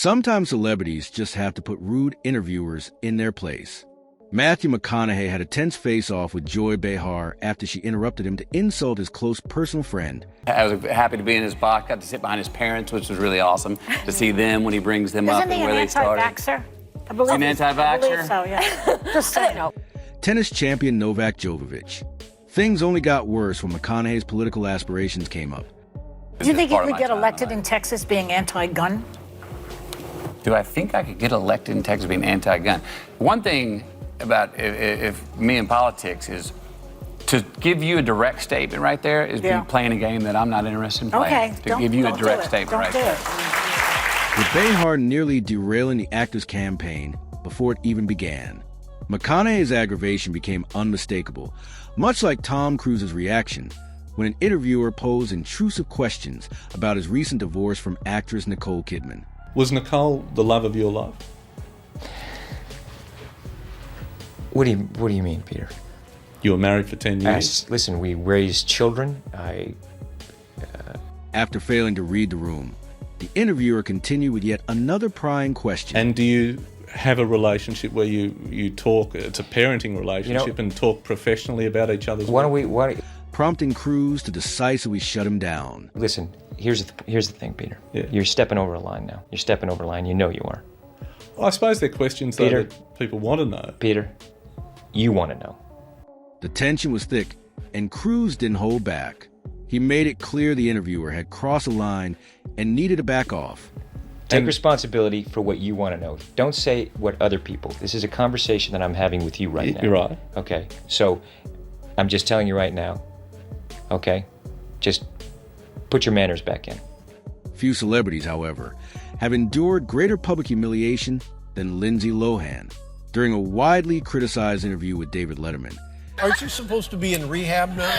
Sometimes celebrities just have to put rude interviewers in their place. Matthew McConaughey had a tense face-off with Joy Behar after she interrupted him to insult his close personal friend. I was happy to be in his box, got to sit behind his parents, which was really awesome to see them when he brings them up and where they started. Isn't he an anti-vaxxer? I believe An anti-vaxxer? I believe so, yeah. Just so you know. Tennis champion Novak Jovovich. Things only got worse when McConaughey's political aspirations came up. Do you think you could get elected in Texas being anti-gun? Do I think I could get elected in Texas being anti-gun? One thing about if me in politics is to give you a direct statement right there is be playing a game that I'm not interested in playing. Okay. To give you a direct statement right there. With Behar nearly derailing the actor's campaign before it even began, McConaughey's aggravation became unmistakable, much like Tom Cruise's reaction when an interviewer posed intrusive questions about his recent divorce from actress Nicole Kidman. Was Nicole the love of your life? What do you mean, Peter? You were married for 10 years. Listen, we raised children. After failing to read the room, the interviewer continued with yet another prying question. And do you have a relationship where you talk, it's a parenting relationship, and talk professionally about each other's work? Prompting Cruise to decisively shut him down. Listen, here's the thing, Peter. Yeah. You're stepping over a line now. You're stepping over a line. You know you are. Well, I suppose they're questions Peter, that people want to know. Peter, you want to know. The tension was thick, and Cruise didn't hold back. He made it clear the interviewer had crossed a line and needed to back off. Take responsibility for what you want to know. Don't say what other people. This is a conversation that I'm having with you right now. You're right. Okay, so I'm just telling you right now, okay? Just put your manners back in. Few celebrities, however, have endured greater public humiliation than Lindsay Lohan during a widely criticized interview with David Letterman. Aren't you supposed to be in rehab now?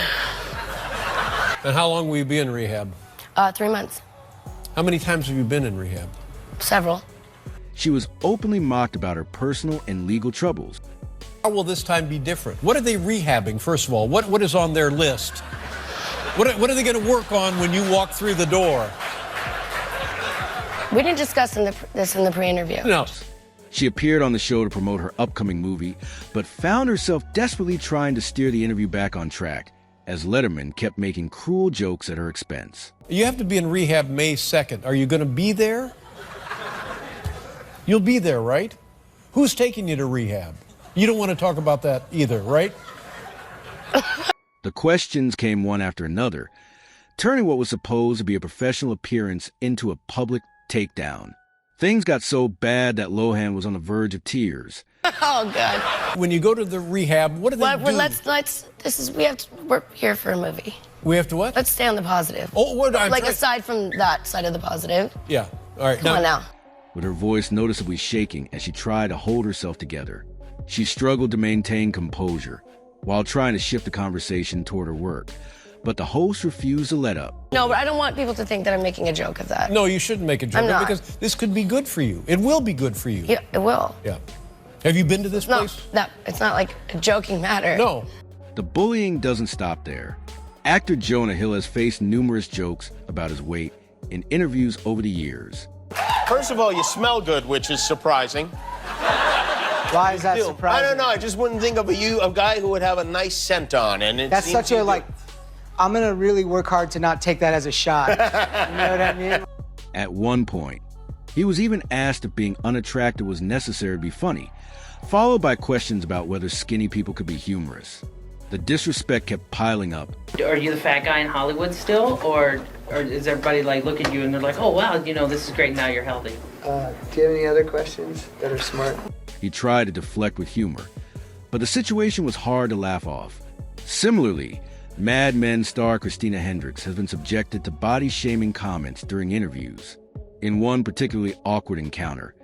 And how long will you be in rehab? 3 months. How many times have you been in rehab? Several. She was openly mocked about her personal and legal troubles. How will this time be different? What are they rehabbing, first of all? What is on their list? What are they going to work on when you walk through the door? We didn't discuss this in the pre-interview. No. She appeared on the show to promote her upcoming movie, but found herself desperately trying to steer the interview back on track as Letterman kept making cruel jokes at her expense. You have to be in rehab May 2nd. Are you going to be there? You'll be there, right? Who's taking you to rehab? You don't want to talk about that either, right? The questions came one after another, turning what was supposed to be a professional appearance into a public takedown. Things got so bad that Lohan was on the verge of tears. Oh, God. When you go to the rehab, what do they do? We're here for a movie. We have to what? Let's stay on the positive. Oh, aside from that side of the positive. Yeah. All right. Come on now. With her voice noticeably shaking as she tried to hold herself together, she struggled to maintain composure while trying to shift the conversation toward her work. But the host refused to let up. No, but I don't want people to think that I'm making a joke of that. No, you shouldn't make a joke I'm not. because this could be good for you. It will be good for you. Yeah, it will. Yeah. Have you been to this place? No, it's not like a joking matter. No. The bullying doesn't stop there. Actor Jonah Hill has faced numerous jokes about his weight in interviews over the years. First of all, you smell good, which is surprising. Why is that surprising? I don't know. I just wouldn't think of a guy who would have a nice scent on. And that's such a, like, I'm going to really work hard to not take that as a shot. You know what I mean? At one point, he was even asked if being unattractive was necessary to be funny, followed by questions about whether skinny people could be humorous. The disrespect kept piling up. Are you the fat guy in Hollywood still, or is everybody like look at you and they're like, oh wow, you know, this is great, now you're healthy? Do you have any other questions that are smart? He tried to deflect with humor, but the situation was hard to laugh off. Similarly, Mad Men star Christina Hendricks has been subjected to body-shaming comments during interviews. In one particularly awkward encounter,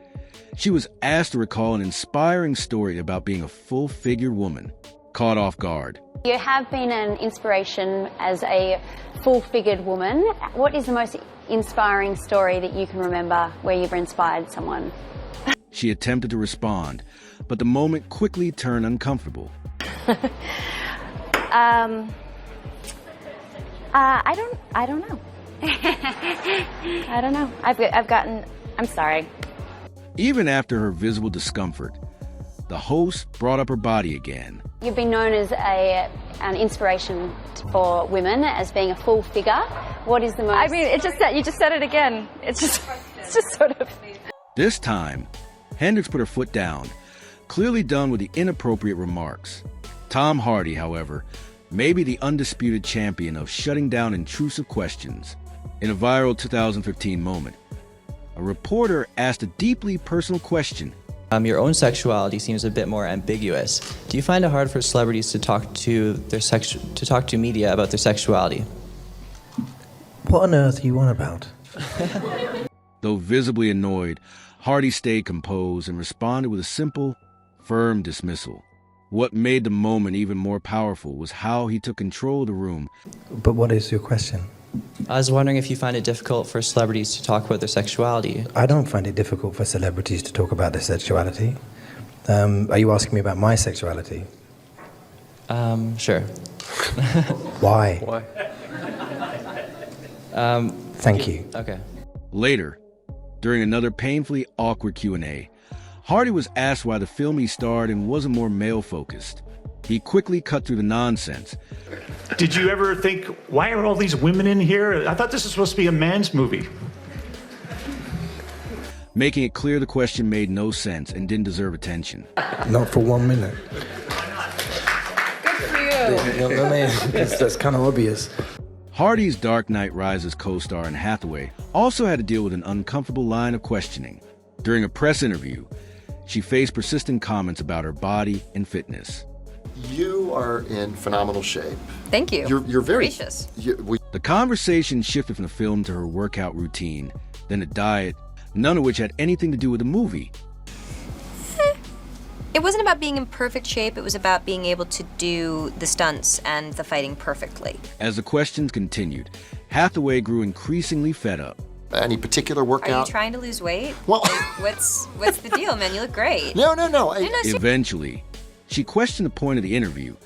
she was asked to recall an inspiring story about being a full-figured woman. Caught off guard. You have been an inspiration as a full-figured woman. What is the most inspiring story that you can remember where you've inspired someone? She attempted to respond, but the moment quickly turned uncomfortable. I don't know. I don't know. I've gotten I'm sorry. Even after her visible discomfort, the host brought up her body again. You've been known as an inspiration for women, as being a full figure. What is the most... I mean, you just said it again. It's just sort of... This time, Hendricks put her foot down, clearly done with the inappropriate remarks. Tom Hardy, however, may be the undisputed champion of shutting down intrusive questions. In a viral 2015 moment, a reporter asked a deeply personal question. Your own sexuality seems a bit more ambiguous. Do you find it hard for celebrities to talk to media about their sexuality? What on earth are you on about? Though visibly annoyed, Hardy stayed composed and responded with a simple, firm dismissal. What made the moment even more powerful was how he took control of the room. But what is your question? I was wondering if you find it difficult for celebrities to talk about their sexuality. I don't find it difficult for celebrities to talk about their sexuality. Are you asking me about my sexuality? Sure. Why? Why? Thank you. Okay. Later, during another painfully awkward Q&A, Hardy was asked why the film he starred in wasn't more male-focused. He quickly cut through the nonsense. Did you ever think, why are all these women in here? I thought this was supposed to be a man's movie. Making it clear the question made no sense and didn't deserve attention. Not for 1 minute. Good for you. I mean, that's kind of obvious. Hardy's Dark Knight Rises co-star Anne Hathaway also had to deal with an uncomfortable line of questioning. During a press interview, she faced persistent comments about her body and fitness. You are in phenomenal shape. Thank you. You're very gracious. The conversation shifted from the film to her workout routine, then a diet, none of which had anything to do with the movie. It wasn't about being in perfect shape, it was about being able to do the stunts and the fighting perfectly. As the questions continued, Hathaway grew increasingly fed up. Any particular workout? Are you trying to lose weight? Well, what's the deal, man? You look great. No. Eventually, she questioned the point of the interview,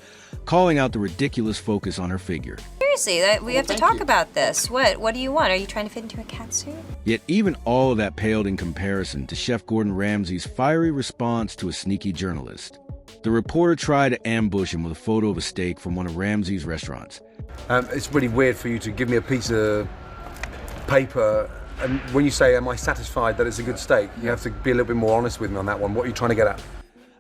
calling out the ridiculous focus on her figure. Seriously, we have to talk about this. What do you want? Are you trying to fit into a catsuit? Yet even all of that paled in comparison to Chef Gordon Ramsay's fiery response to a sneaky journalist. The reporter tried to ambush him with a photo of a steak from one of Ramsay's restaurants. It's really weird for you to give me a piece of paper, and when you say, am I satisfied that it's a good steak, you have to be a little bit more honest with me on that one. What are you trying to get at?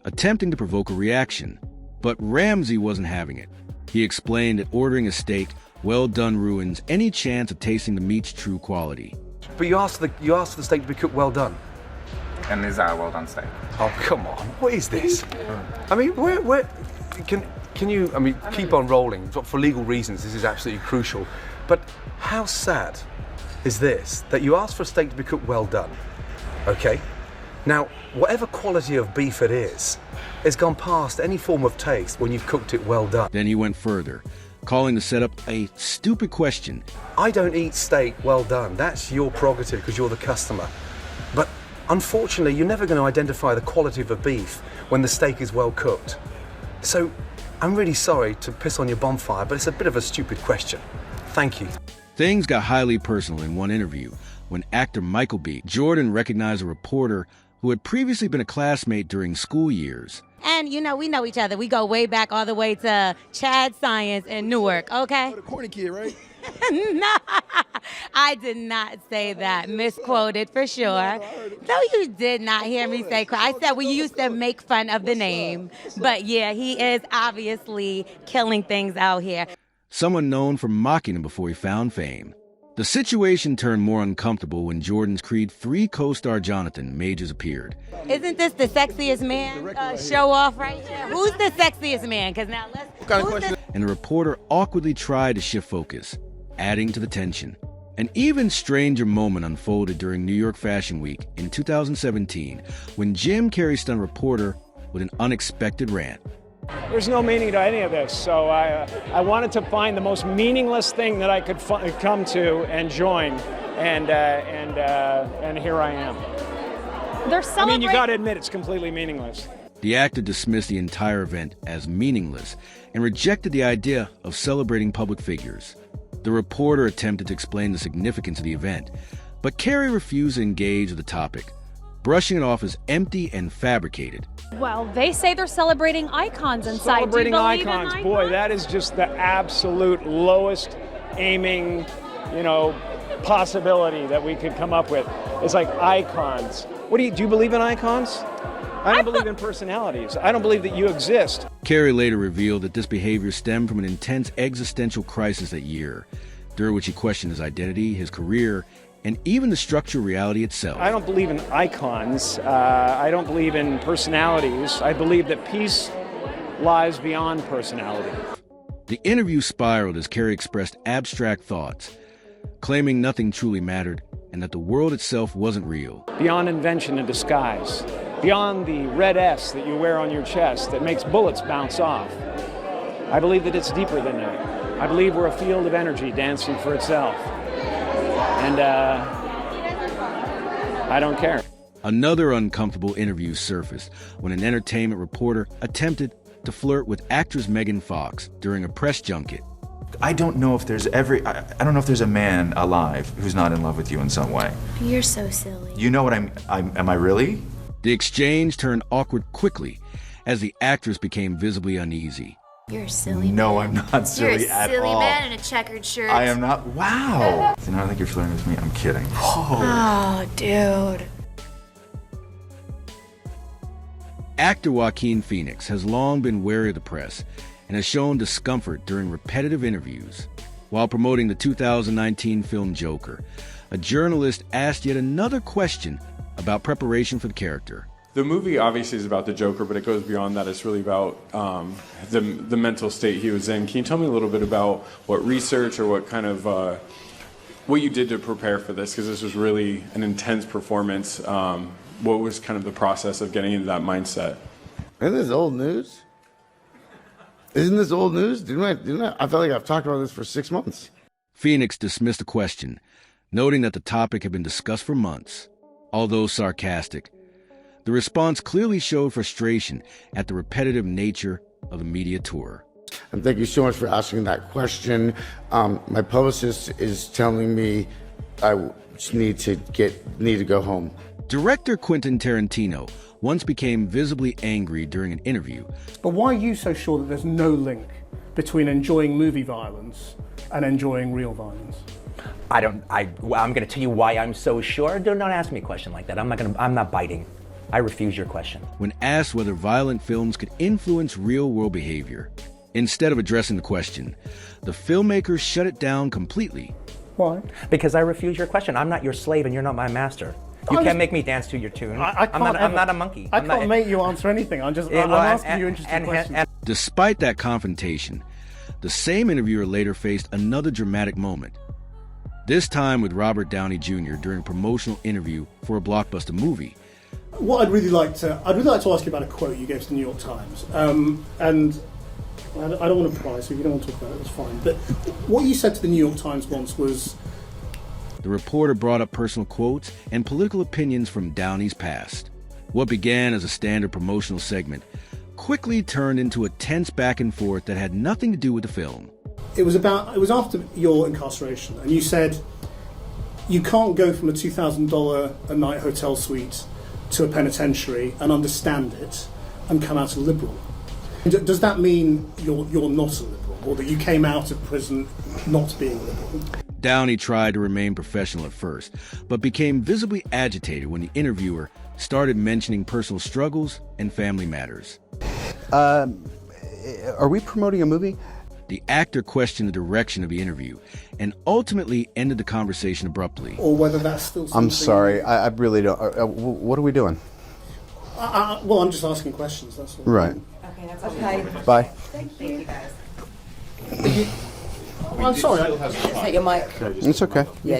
Attempting to provoke a reaction, but Ramsay wasn't having it. He explained that ordering a steak well done ruins any chance of tasting the meat's true quality. But you asked for the steak to be cooked well done. And is that a well done steak? Oh, come on, what is this? I mean, where can you, I mean, keep on rolling. For legal reasons, this is absolutely crucial. But how sad is this, that you asked for a steak to be cooked well done, okay? Now, whatever quality of beef it is, it's gone past any form of taste when you've cooked it well done. Then he went further, calling the setup a stupid question. I don't eat steak well done. That's your prerogative because you're the customer. But unfortunately, you're never going to identify the quality of a beef when the steak is well cooked. So I'm really sorry to piss on your bonfire, but it's a bit of a stupid question. Thank you. Things got highly personal in one interview when actor Michael B. Jordan recognized a reporter who had previously been a classmate during school years. And, you know, we know each other. We go way back all the way to Chad Science in Newark, okay? The corny kid, right? No, I did not say that. Misquoted for sure. No, you did not hear me say I said we used to make fun of the name. But yeah, he is obviously killing things out here. Someone known for mocking him before he found fame. The situation turned more uncomfortable when Jordan's Creed 3 co-star Jonathan Majors appeared. Isn't this the sexiest man show off right here? Who's the sexiest man? Because now let's... And the reporter awkwardly tried to shift focus, adding to the tension. An even stranger moment unfolded during New York Fashion Week in 2017 when Jim Carrey stunned a reporter with an unexpected rant. There's no meaning to any of this, so I wanted to find the most meaningless thing that I could come to and join, and here I am. I mean, you got to admit it's completely meaningless. The actor dismissed the entire event as meaningless and rejected the idea of celebrating public figures. The reporter attempted to explain the significance of the event, But Carey refused to engage with the topic, brushing it off as empty and fabricated. Well, they say they're celebrating icons inside. Celebrating Do you believe icons. in icons? Boy, that is just the absolute lowest aiming, possibility that we could come up with. It's like icons. Do you believe in icons? I don't believe in personalities. I don't believe that you exist. Carey later revealed that this behavior stemmed from an intense existential crisis that year, during which he questioned his identity, his career, and even the structure of reality itself. I don't believe in icons. I don't believe in personalities. I believe that peace lies beyond personality. The interview spiraled as Carey expressed abstract thoughts, claiming nothing truly mattered and that the world itself wasn't real. Beyond invention and disguise. Beyond the red S that you wear on your chest that makes bullets bounce off. I believe that it's deeper than that. I believe we're a field of energy dancing for itself. And I don't care. Another uncomfortable interview surfaced when an entertainment reporter attempted to flirt with actress Megan Fox during a press junket. I don't know if there's I don't know if there's a man alive who's not in love with you in some way. You're so silly. You know what am I really? The exchange turned awkward quickly as the actress became visibly uneasy. You're a silly No, man. I'm not silly at all. You're a silly man in a checkered shirt. I am not. Wow. So now I think you're flirting with me. I'm kidding. Oh, dude. Actor Joaquin Phoenix has long been wary of the press and has shown discomfort during repetitive interviews. While promoting the 2019 film Joker, a journalist asked yet another question about preparation for the character. The movie obviously is about the Joker, but it goes beyond that. It's really about the mental state he was in. Can you tell me a little bit about what research or what kind of what you did to prepare for this? Because this was really an intense performance. What was kind of the process of getting into that mindset? Isn't this old news? Isn't this old news? I feel like I've talked about this for 6 months. Phoenix dismissed the question, noting that the topic had been discussed for months. Although sarcastic, the response clearly showed frustration at the repetitive nature of the media tour. And thank you so much for asking that question. My publicist is telling me I just need to go home. Director Quentin Tarantino once became visibly angry during an interview. But why are you so sure that there's no link between enjoying movie violence and enjoying real violence? I'm going to tell you why I'm so sure. Don't ask me a question like that. I'm not biting. I refuse your question. When asked whether violent films could influence real-world behavior, instead of addressing the question, the filmmakers shut it down completely. Why? Because I refuse your question. I'm not your slave and you're not my master. You can't make me dance to your tune. I'm not a monkey. I can't make you answer anything. I'm asking you interesting questions. Despite that confrontation, the same interviewer later faced another dramatic moment. This time with Robert Downey Jr. during a promotional interview for a blockbuster movie. What I'd really like to ask you about a quote you gave to the New York Times. And I don't want to pry, so if you don't want to talk about it, that's fine. But what you said to the New York Times once was... The reporter brought up personal quotes and political opinions from Downey's past. What began as a standard promotional segment quickly turned into a tense back and forth that had nothing to do with the film. It was after your incarceration, and you said you can't go from a $2,000 a night hotel suite to a penitentiary and understand it and come out a liberal. Does that mean you're not a liberal, or that you came out of prison not being a liberal? Downey tried to remain professional at first, but became visibly agitated when the interviewer started mentioning personal struggles and family matters. Are we promoting a movie? The actor questioned the direction of the interview and ultimately ended the conversation abruptly. Or whether that's still something... I'm sorry, I really don't... what are we doing? Well, I'm just asking questions, that's all. Right. Okay, that's okay. Bye. Thank you guys. I'm sorry. Is that your mic? It's okay. Yeah.